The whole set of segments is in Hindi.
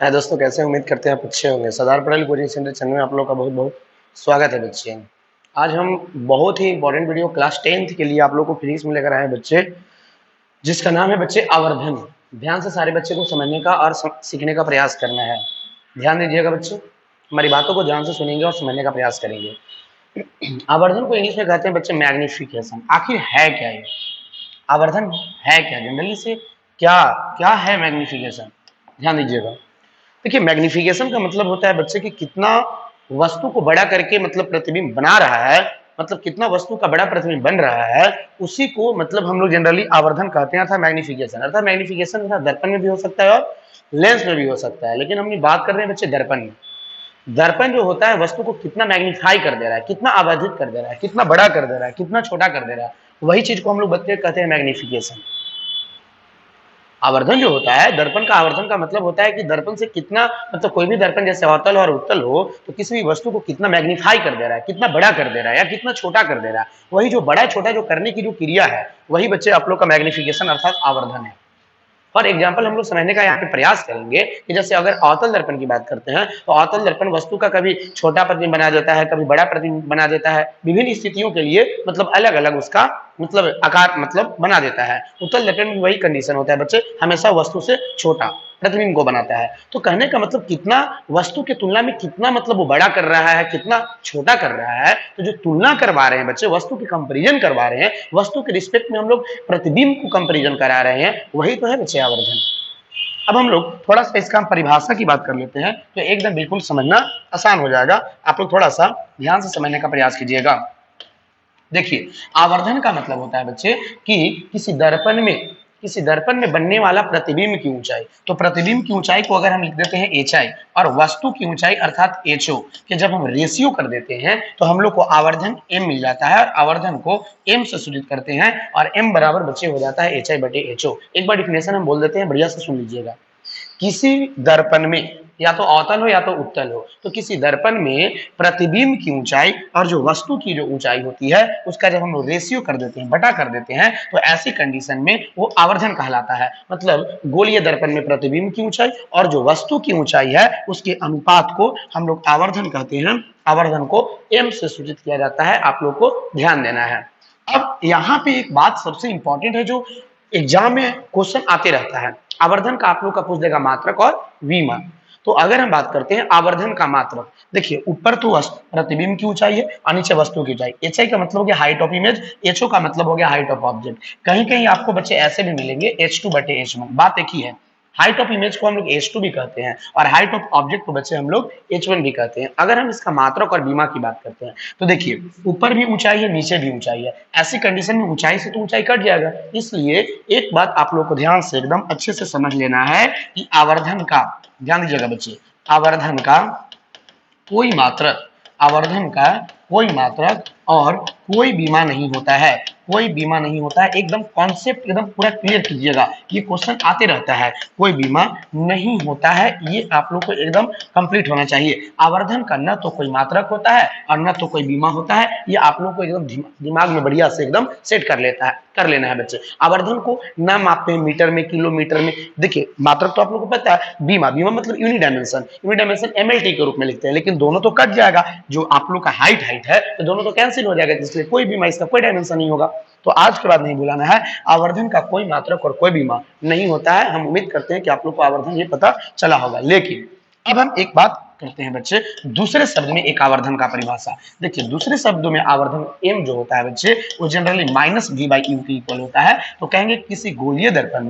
है दोस्तों, कैसे हैं? उम्मीद करते हैं आप अच्छे होंगे। Sardar Patel coaching centre channel में आप लोगों का बहुत बहुत स्वागत है बच्चे। आज हम बहुत ही इंपॉर्टेंट वीडियो क्लास 10th के लिए आप लोगों को फिजिक्स में लेकर आए हैं बच्चे, जिसका नाम है बच्चे आवर्धन। ध्यान से सारे बच्चे को समझने का और सीखने का प्रयास करना है। ध्यान दीजिएगा बच्चे, हमारी बातों को ध्यान से सुनेंगे और समझने का प्रयास करेंगे। आवर्धन को इंग्लिश में कहते हैं बच्चे मैग्निफिकेशन। आखिर है क्या ये आवर्धन? है क्या जनरली से? क्या क्या है मैग्निफिकेशन? ध्यान दीजिएगा। देखिए, मैग्निफिकेशन का मतलब होता है बच्चे कि कितना वस्तु को बड़ा करके मतलब प्रतिबिंब बना रहा है, मतलब कितना वस्तु का बड़ा प्रतिबिंब बन रहा है, उसी को मतलब हम लोग जनरली आवर्धन कहते हैं अर्थात मैग्निफिकेशन। अर्थात मैग्निफिकेशन दर्पण में भी हो सकता है और लेंस में भी हो सकता है, लेकिन हम बात कर रहे हैं बच्चे दर्पण में। दर्पण जो होता है वस्तु को कितना मैग्नीफाई कर दे रहा है, कितना आवर्धित कर दे रहा है, कितना बड़ा कर दे रहा है, कितना छोटा कर दे रहा है, वही चीज को हम लोग बच्चे कहते हैं मैग्निफिकेशन। आवर्धन जो होता है, दर्पण का आवर्धन का मतलब होता है कि दर्पण से कितना मतलब कोई भी दर्पण जैसे अवतल और उत्तल हो तो किसी भी वस्तु को कितना मैग्नीफाई कर दे रहा है, कितना बड़ा कर दे रहा है या कितना छोटा कर दे रहा है। वही जो बड़ा छोटा जो करने की जो क्रिया है, वही बच्चे आप लोग का मैग्निफिकेशन अर्थात आवर्धन है। फॉर एग्जाम्पल हम लोग समझने का यहाँ पे प्रयास करेंगे कि जैसे अगर अवतल दर्पण की बात करते हैं तो अवतल दर्पण वस्तु का कभी छोटा प्रतिबिंब बना देता है, कभी बड़ा प्रतिबिंब बना देता है। विभिन्न स्थितियों के लिए मतलब अलग अलग उसका मतलब आकार मतलब बना देता है। उत्तल दर्पण में वही कंडीशन होता है बच्चे, हमेशा वस्तु से छोटा प्रतिबिंब को बनाता है। तो कहने का मतलब कितना वस्तु की तुलना में कितना मतलब वो बड़ा कर रहा है, कितना छोटा कर रहा है। तो जो तुलना करवा रहे हैं बच्चे, वस्तु की कंपेरिजन करवा रहे हैं, वस्तु के रिस्पेक्ट में हम लोग प्रतिबिंब को कंपेरिजन करा रहे हैं, वही तो है बच्चे आवर्धन। अब हम लोग थोड़ा सा इसका परिभाषा की बात कर लेते हैं तो एकदम बिल्कुल समझना आसान हो जाएगा। आप लोग थोड़ा सा ध्यान से समझने का प्रयास कीजिएगा। देखिए, आवर्धन का मतलब होता है बच्चे कि किसी दर्पण में बनने वाला प्रतिबिंब की ऊंचाई। तो प्रतिबिंब की ऊंचाई को अगर हम लिख देते हैं एच आई और वस्तु की ऊंचाई अर्थात एच ओ के जब हम रेशियो कर देते हैं तो हम लोग को आवर्धन एम मिल जाता है और आवर्धन को एम से सूचित करते हैं और एम बराबर बच्चे हो जाता है एच आई बटे एच ओ। एक बार डिफिनेशन हम बोल देते हैं, बढ़िया से सुन लीजिएगा। किसी दर्पण में या तो अवतल हो या तो उत्तल हो, तो किसी दर्पण में प्रतिबिंब की ऊंचाई और जो वस्तु की जो ऊंचाई होती है उसका जब हम लोग रेशियो कर देते हैं, बटा कर देते हैं, तो ऐसी कंडीशन में वो आवर्धन कहलाता है। मतलब गोलीय दर्पण में प्रतिबिंब की ऊंचाई और जो वस्तु की ऊंचाई है उसके अनुपात को हम लोग आवर्धन कहते हैं। आवर्धन को एम से सूचित किया जाता है, आप लोग को ध्यान देना है। अब यहाँ पे एक बात सबसे इंपॉर्टेंट है जो एग्जाम में क्वेश्चन आते रहता है। आवर्धन का आप लोग का पूछ देगा मात्रक और विमान। तो अगर हम बात करते हैं आवर्धन का मात्रक, देखिए ऊपर तो प्रतिबिंब की ऊंचाई है और नीचे वस्तु की ऊंचाई। एच आई का मतलब हो गया height of image, H O का मतलब हो गया हाइट ऑफ ऑब्जेक्ट। कहीं कहीं आपको बच्चे ऐसे भी मिलेंगे एच टू बटे एच वन, बात एक ही है। हाइट ऑफ इमेज को हम लोग एच टू भी कहते हैं और हाइट ऑफ ऑब्जेक्ट को बच्चे हम लोग एच वन भी कहते हैं। अगर हम इसका मात्रक और बीमा की बात करते हैं तो देखिए ऊपर भी ऊंचाई है, नीचे भी ऊंचाई है। ऐसी कंडीशन में ऊंचाई से तो ऊंचाई कट जाएगा। इसलिए एक बात आप लोग को ध्यान से एकदम अच्छे से समझ लेना है कि आवर्धन का, ध्यान दीजिएगा बच्चे, आवर्धन का कोई मात्रक, आवर्धन का कोई मात्रक और कोई बीमा नहीं होता है। कोई बीमा नहीं होता है, एकदम कॉन्सेप्ट एकदम पूरा क्लियर कीजिएगा, ये क्वेश्चन आते रहता है। कोई बीमा नहीं होता है, ये आप लोग को एकदम कंप्लीट होना चाहिए। आवर्धन का न तो कोई मात्रक होता है और न तो कोई बीमा होता है, ये आप लोग को एकदम दिमाग में बढ़िया से एकदम सेट कर लेना है बच्चे। आवर्धन को न मापते हैं मीटर में, किलोमीटर में। देखिए मात्रक तो आप लोग को पता है, बीमा मतलब यूनिडायमेंशन एमएलटी के रूप में लिखते हैं, लेकिन दोनों तो कट जाएगा। जो आप लोग का हाइट है तो दोनों तो कैंसिल हो जाएगा, इसलिए कोई बीमा इसका कोई डायमेंशन नहीं होगा। तो आज के बाद नहीं बुलाना है, आवर्धन का कोई मात्रक और कोई बीमा नहीं होता है। हम उम्मीद करते हैं कि आप लोग को आवर्धन ये पता चला होगा। लेकिन अब हम एक बात करते हैं बच्चे, दूसरे शब्द में एक आवर्धन का परिभाषा। देखिए दूसरे शब्दों में आवर्धन एम जो होता है बच्चे, वो generally minus V by U के इक्वल होता है। तो कहेंगे किसी गोलीय दर्पण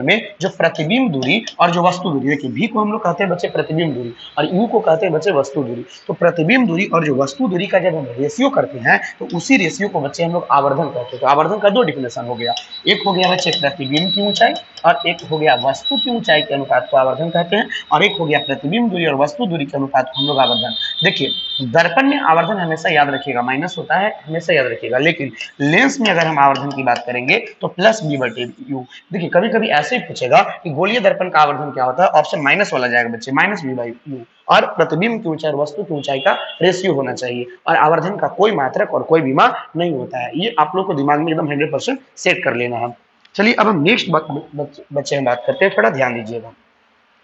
में जो प्रतिबिंब दूरी और जो वस्तु दूरी, देखिए भी को हम लोग कहते हैं बच्चे प्रतिबिंब दूरी और यू को कहते हैं बच्चे वस्तु दूरी। तो प्रतिबिंब दूरी और जो वस्तु दूरी का जब हम रेशियो करते हैं तो उसी रेशियो को बच्चे हम लोग आवर्धन कहते हैं। तो आवर्धन का दो डिफिनेशन हो गया, एक हो गया बच्चे प्रतिबिंब की ऊंचाई और एक हो गया वस्तु की ऊंचाई के अनुपात को आवर्धन कहते हैं, और एक हो गया प्रतिबिंब दूरी और वस्तु दूरी के अनुपात को हम लोग आवर्धन। देखिए दर्पण में आवर्धन हमेशा याद रखिएगा माइनस होता है, हमेशा याद रखिएगा। लेकिन लेंस में अगर हम आवर्धन की बात करेंगे तो प्लस बी बटे यू। देखिए कभी कभी ऐसे ही पूछेगा कि गोलीय दर्पण का आवर्धन क्या होता है, ऑप्शन माइनस वाला जाएगा बच्चे, माइनस बी बाई यू। और प्रतिबिंब की ऊंचाई और वस्तु की ऊंचाई का रेशियो होना चाहिए और आवर्धन का कोई मात्रक और कोई बीमा नहीं होता है। ये आप लोग को दिमाग में एकदम 100% सेट कर लेना है। चलिए अब हम नेक्स्ट बच्चे में बात करते हैं, थोड़ा ध्यान दीजिएगा।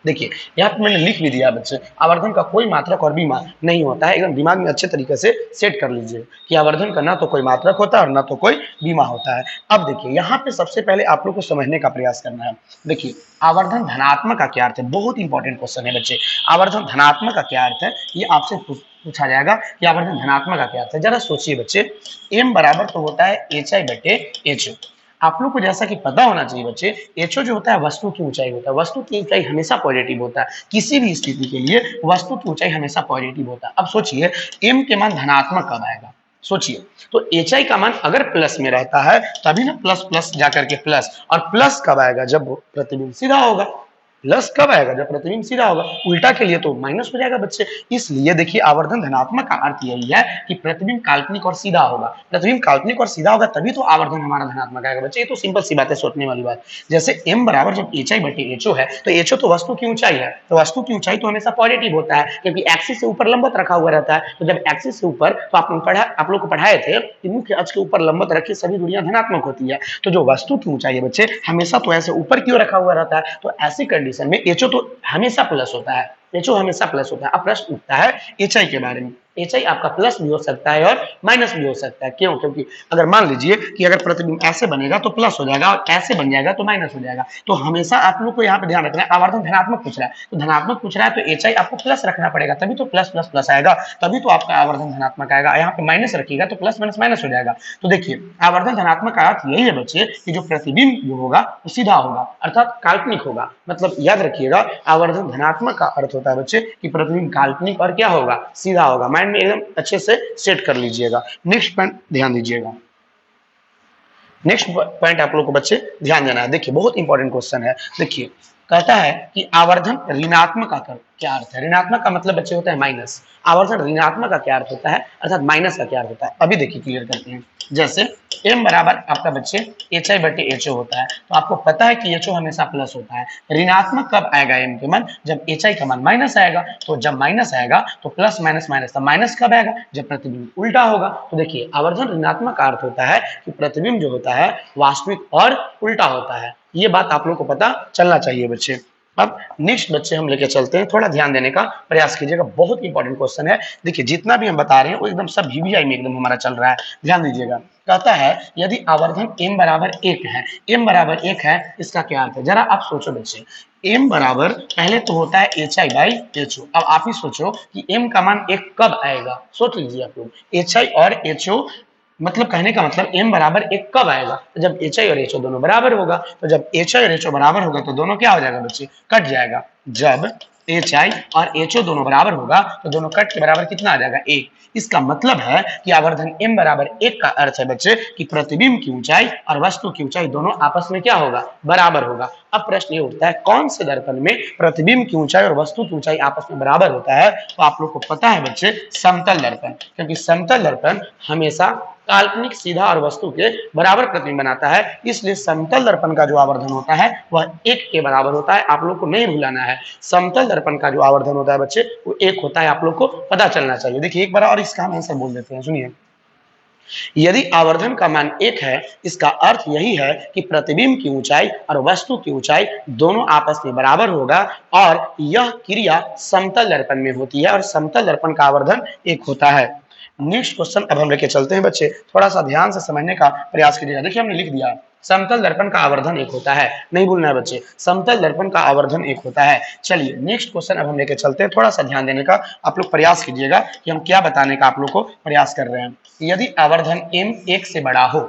देखिए यहाँ पे मैंने लिख भी दिया बच्चे, आवर्धन का कोई मात्रक और बीमा नहीं होता है। एकदम दिमाग में अच्छे तरीके से सेट कर लीजिए कि आवर्धन का ना तो कोई मात्रक होता है और ना तो कोई बीमा होता है। अब देखिए यहाँ पे सबसे पहले आप लोग को समझने का प्रयास करना है। देखिए आवर्धन धनात्मक का क्या अर्थ है, बहुत इंपॉर्टेंट क्वेश्चन है बच्चे। आवर्धन धनात्मक का क्या अर्थ है, ये आपसे पूछा जाएगा कि आवर्धन धनात्मक का क्या अर्थ है। जरा सोचिए बच्चे, एम बराबर तो होता है एच आई बटे एच। आप लोग को जैसा कि पता होना चाहिए बच्चे, एचओ जो होता है वस्तु की ऊंचाई होता है। वस्तु की ऊंचाई हमेशा पॉजिटिव होता है, किसी भी स्थिति के लिए वस्तु की ऊंचाई हमेशा पॉजिटिव होता है। अब सोचिए एम के मान धनात्मक कब आएगा, सोचिए तो एच आई का मान अगर प्लस में रहता है तभी ना प्लस प्लस जाकर के प्लस, और प्लस कब आएगा जब प्रतिबिंब सीधा होगा। प्लस कब आएगा जब प्रतिबिंब सीधा होगा, उल्टा के लिए तो माइनस हो जाएगा बच्चे। इसलिए देखिए आवर्धन धनात्मक का अर्थ यही है कि प्रतिबिंब काल्पनिक और सीधा होगा। प्रतिबिंब काल्पनिक और सीधा होगा तभी तो आवर्धन हमारा धनात्मक आएगा बच्चे। ये तो सिंपल सी बात है, सोचने वाली बात। जैसे m बराबर जब एच आई बटे एचओ है तो एचओ तो वस्तु की ऊंचाई है, तो वस्तु की ऊंचाई तो हमेशा पॉजिटिव होता है क्योंकि एक्सिस से ऊपर लंबवत रखा हुआ रहता है। तो जब एक्सिस से ऊपर, तो आप लोग को पढ़ाए थे कि मुख्य अक्ष के ऊपर लंबवत रखी सभी दूरियां धनात्मक होती है। तो जो वस्तु की ऊंचाई है बच्चे हमेशा तो ऐसे ऊपर की ओर रखा हुआ रहता है, तो ऐसी कंडीशन में एचओ तो हमेशा प्लस होता है। एचओ हमेशा प्लस होता है। अब प्रश्न उठता है एचआई के बारे में। एचआई आपका प्लस भी हो सकता है और माइनस भी हो सकता है। क्यों? क्योंकि अगर मान लीजिए कि अगर प्रतिबिंब ऐसे बनेगा तो प्लस हो जाएगा और ऐसे बन जाएगा तो माइनस हो जाएगा। तो हमेशा आप लोग को यहाँ पे ध्यान रखना है, आवर्धन धनात्मक पूछ रहा है तो धनात्मक पूछ रहा है तो एचआई आपको प्लस रखना पड़ेगा, तभी तो प्लस प्लस प्लस आएगा, तभी तो आपका आवर्धन धनात्मक आएगा। यहाँ पे माइनस रखिएगा तो प्लस माइनस माइनस हो जाएगा। तो देखिए आवर्धन धनात्मक का अर्थ यही है बच्चे कि जो प्रतिबिंब जो होगा वो सीधा होगा अर्थात काल्पनिक होगा। मतलब याद रखिएगा आवर्धन धनात्मक का अर्थ होता है बच्चे कि प्रतिबिंब काल्पनिक और क्या होगा, सीधा होगा। माइंड में एकदम अच्छे से सेट कर लीजिएगा। नेक्स्ट पॉइंट ध्यान दीजिएगा, नेक्स्ट पॉइंट आप लोग को बच्चे ध्यान देना है। देखिए बहुत इंपॉर्टेंट क्वेश्चन है। देखिए कहता है कि आवर्धन ऋणात्मक का क्या अर्थ है। ऋणात्मक का मतलब बच्चे होता है माइनस। आवर्धन ऋणात्मक का क्या अर्थ होता है अर्थात माइनस का क्या अर्थ होता है, अभी देखिए क्लियर करते हैं। जैसे m बराबर आपका बच्चे एच आई बटे एच ओ होता है, तो आपको पता है कि एच ओ हमेशा प्लस होता है। ऋणात्मक कब आएगा m के मान, जब एच आई का मान माइनस आएगा। तो जब माइनस आएगा तो प्लस माइनस माइनस, तो माइनस कब आएगा जब प्रतिबिंब उल्टा होगा। तो देखिए आवर्धन ऋणात्मक का अर्थ होता है कि प्रतिबिंब जो होता है वास्तविक और उल्टा होता है। ये बात आप लोग को पता चलना चाहिए बच्चे। अब नेक्स्ट बच्चे हम लेके चलते हैं, थोड़ा ध्यान देने का प्रयास कीजिएगा, बहुत इंपॉर्टेंट क्वेश्चन है। देखिए जितना भी हम बता रहे हैं वो एकदम सब वीवीआई में एकदम हमारा चल रहा है, ध्यान दीजिएगा। कहता है यदि आवर्धन m बराबर 1 है, m बराबर 1 है, इसका क्या अर्थ है जरा आप सोचो बच्चे। m बराबर पहले तो होता है H I by H O. अब आप ही सोचो कि m का मान 1 कब आएगा, सोच लीजिए आप लोग। एच आई और एच ओ मतलब कहने का मतलब m बराबर 1 कब आएगा, तो जब एच आई और एच ओ दोनों बराबर होगा। तो जब एच आई और एच ओ बराबर होगा तो दोनों क्या हो जाएगा बच्चे, कट जाएगा। जब एच आई और एच ओ दोनों बराबर होगा तो दोनों कट के बराबर कितना आ जाएगा, 1। इसका मतलब है कि आवर्धन m बराबर 1 का अर्थ है बच्चे कि प्रतिबिंब की ऊंचाई और वस्तु की ऊंचाई दोनों आपस में क्या होगा, बराबर होगा। अब प्रश्न ये उठता है कौन से दर्पण में प्रतिबिंब की ऊंचाई और वस्तु की ऊंचाई आपस में बराबर होता है। तो आप लोग को पता है बच्चे समतल दर्पण, क्योंकि समतल दर्पण हमेशा काल्पनिक सीधा और वस्तु के बराबर प्रतिबिंब बनाता है। इसलिए समतल दर्पण का जो आवर्धन होता है वह 1 के बराबर होता है। आप लोग को नहीं भूलाना है, समतल दर्पण का जो आवर्धन होता है बच्चे वो 1 होता है, आप लोग को पता चलना चाहिए। देखिए एक बार और इसका हम आंसर बोल देते हैं, सुनिए। यदि आवर्धन का मान 1 है, इसका अर्थ यही है कि प्रतिबिंब की ऊंचाई और वस्तु की ऊंचाई दोनों आपस में बराबर होगा और यह क्रिया समतल दर्पण में होती है और समतल दर्पण का आवर्धन 1 होता है। नेक्स्ट क्वेश्चन अब हम लेके चलते हैं बच्चे, थोड़ा सा ध्यान से समझने का प्रयास कीजिएगा। देखिए हमने लिख दिया समतल दर्पण का आवर्धन 1 होता है, नहीं भूलना है बच्चे, समतल दर्पण का आवर्धन 1 होता है। चलिए नेक्स्ट क्वेश्चन अब हम लेके चलते हैं, थोड़ा सा ध्यान देने का आप लोग प्रयास कीजिएगा कि हम क्या बताने का आप लोग को प्रयास कर रहे हैं। यदि आवर्धन m 1 से बड़ा हो,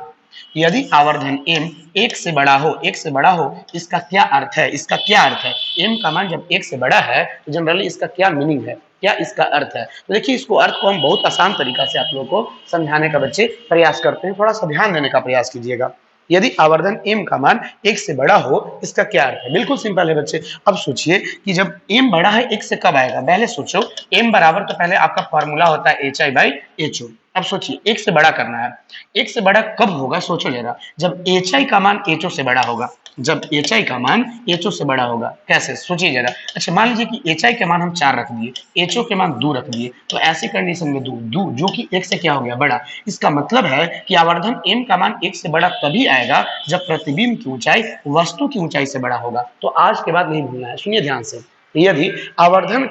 यदि आवर्धन m 1 से बड़ा हो, 1 से बड़ा हो, इसका क्या अर्थ है, इसका क्या अर्थ है। m का मान जब 1 से बड़ा है तो जनरली इसका क्या मीनिंग है, क्या इसका अर्थ है। तो देखिए इसको अर्थ को हम बहुत आसान तरीका से आप लोगों को समझाने का बच्चे प्रयास करते हैं, थोड़ा सा ध्यान देने का प्रयास कीजिएगा। यदि आवर्धन m का मान 1 से बड़ा हो, इसका क्या अर्थ है। बिल्कुल सिंपल है बच्चे। अब सोचिए कि जब m बड़ा है 1 से कब आएगा, पहले सोचो m बराबर तो पहले आपका फॉर्मूला होता है H I by H O. अब सोचिए 1 से बड़ा करना है, 1 से बड़ा कब होगा सोचो जरा, जब एच आई का मान एच ओ से बड़ा होगा, जब एच आई का मान एच ओ से बड़ा होगा। कैसे सोचिए जरा। अच्छा मान लीजिए कि एच आई के मान हम 4 रख दिए, एच ओ के मान 2 रख दिए, तो ऐसी कंडीशन में 2 जो कि 1 से क्या हो गया, बड़ा। इसका मतलब है कि आवर्धन m का मान 1 से बड़ा तभी आएगा जब प्रतिबिंब की ऊंचाई वस्तु की ऊंचाई से बड़ा होगा। तो आज के बाद नहीं भूलना है, सुनिए ध्यान से। यदि आवर्धन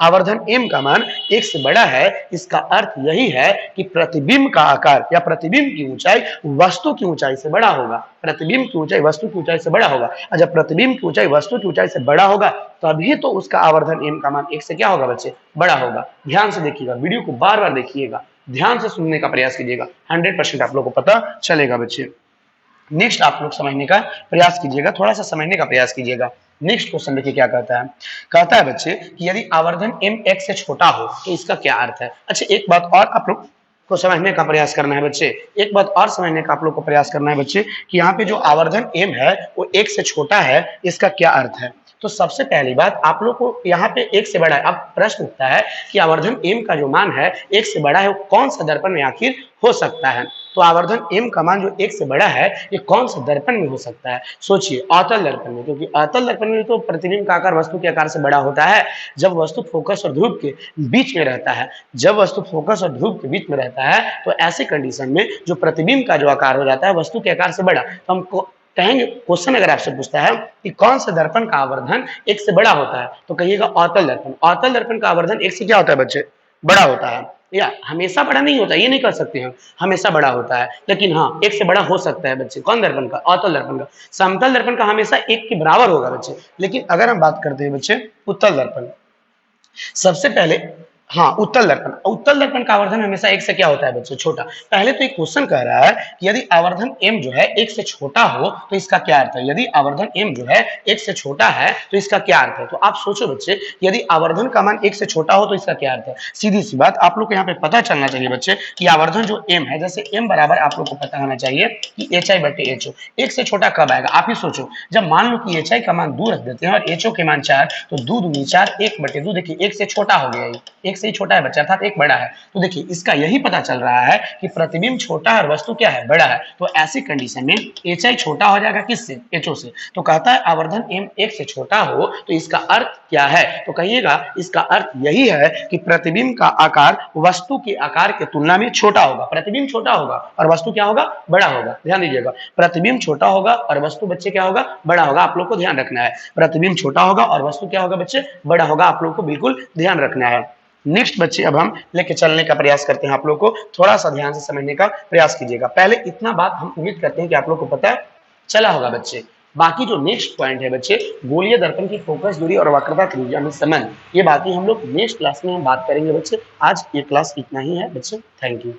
आवर्धन m का मान 1 से बड़ा है, इसका अर्थ यही है कि प्रतिबिंब का आकार या प्रतिबिंब की ऊंचाई वस्तु की ऊंचाई से बड़ा होगा। प्रतिबिंब की ऊंचाई वस्तु की ऊंचाई से बड़ा होगा, और जब प्रतिबिंब की ऊंचाई वस्तु की ऊंचाई से बड़ा होगा तभी तो उसका आवर्धन m का मान 1 से क्या होगा बच्चे, बड़ा होगा। ध्यान से देखिएगा, वीडियो को बार बार देखिएगा, ध्यान से सुनने का प्रयास कीजिएगा, 100% आप लोग को पता चलेगा बच्चे। नेक्स्ट आप लोग समझने का प्रयास कीजिएगा, थोड़ा सा समझने का प्रयास कीजिएगा। नेक्स्ट क्वेश्चन देखिए क्या कहता है। कहता है बच्चे कि यदि आवर्धन m x से छोटा हो तो इसका क्या अर्थ है। अच्छा, एक बात और आप लोग को समझने का प्रयास करना है बच्चे, एक बात और समझने का आप लोग को प्रयास करना है बच्चे कि यहाँ पे जो आवर्धन m है वो 1 से छोटा है, इसका क्या अर्थ है। तो सबसे पहली बात आप लोग को यहाँ पे 1 से बड़ा है। अब प्रश्न उठता है कि आवर्धन m का जो मान है 1 से बड़ा है, वो कौन सा दर्पण में आखिर हो सकता है। तो आवर्धन m का मान जो 1 से बड़ा है ये कौन सा दर्पण में हो सकता है। सोचिए, अवतल दर्पण में, क्योंकि अवतल दर्पण में तो प्रतिबिंब का आकार वस्तु के आकार से बड़ा होता है जब वस्तु फोकस और ध्रुव के बीच में रहता है। जब वस्तु फोकस और ध्रुव के बीच में रहता है तो ऐसे कंडीशन में जो प्रतिबिंब का जो आकार हो जाता है वस्तु के आकार से बड़ा। तो हमको कहेंगे, क्वेश्चन अगर आपसे पूछता है कि कौन सा दर्पण का आवर्धन 1 से बड़ा होता है, तो कहिएगा अवतल दर्पण। अवतल दर्पण का आवर्धन 1 से क्या होता है बच्चे, बड़ा होता है। या हमेशा बड़ा नहीं होता, ये नहीं कर सकते हैं हमेशा बड़ा होता है, लेकिन हाँ 1 से बड़ा हो सकता है बच्चे। कौन दर्पण का, अवतल दर्पण का। समतल दर्पण का हमेशा 1 के बराबर होगा बच्चे। लेकिन अगर हम बात करते हैं बच्चे उत्तल दर्पण, सबसे पहले हाँ उत्तल दर्पण, उत्तल दर्पण का आवर्धन हमेशा 1 से क्या होता है बच्चे, छोटा। पहले तो एक क्वेश्चन कह रहा है कि यदि आवर्धन m जो है 1 से छोटा हो तो इसका क्या अर्थ है। यदि आवर्धन m जो है 1 से छोटा है तो इसका क्या अर्थ है। तो आप सोचो बच्चे, यदि आवर्धन का मान 1 से छोटा हो तो इसका क्या अर्थ है। सीधी सी बात आप लोग को यहाँ पे पता चलना चाहिए बच्चे कि आवर्धन जो m है, जैसे m बराबर आप लोग को पता होना चाहिए कि hi/ho। 1 से छोटा कब आएगा, आप ही सोचो। जब मान लो कि hi का मान 2 रख देते हैं और ho के मान 4, तो 2 दूनी 4, 1/2। देखिए 1 से छोटा हो गया, 1 से ही छोटा है बच्चा, अर्थात 1 बड़ा है। तो देखिए इसका यही पता चल रहा है कि प्रतिबिंब छोटा है और वस्तु क्या है, बड़ा है। तो ऐसी कंडीशन में hi छोटा हो जाएगा किससे, ho से। तो कहता है आवर्धन m 1 से छोटा हो तो इसका अर्थ क्या है। तो कहिएगा इसका अर्थ यही है कि प्रतिबिंब का आकार वस्तु के आकार के तुलना में छोटा होगा। प्रतिबिंब छोटा होगा और वस्तु क्या होगा, बड़ा होगा। ध्यान दीजिएगा, प्रतिबिंब छोटा होगा और वस्तु बच्चे क्या होगा, बड़ा होगा। आप लोग को ध्यान रखना है, प्रतिबिंब छोटा होगा और वस्तु क्या होगा बच्चे, बड़ा होगा। आप लोग को बिल्कुल ध्यान रखना है। नेक्स्ट बच्चे अब हम लेके चलने का प्रयास करते हैं। आप लोग को थोड़ा सा ध्यान से समझने का प्रयास कीजिएगा। पहले इतना बात हम उम्मीद करते हैं कि आप लोग को पता चला होगा बच्चे। बाकी जो नेक्स्ट पॉइंट है बच्चे, गोलीय दर्पण की फोकस दूरी और वक्रता त्रिज्या में संबंध, ये बातें हम लोग नेक्स्ट क्लास में हम बात करेंगे बच्चे। आज ये क्लास इतना ही है बच्चे। Thank you.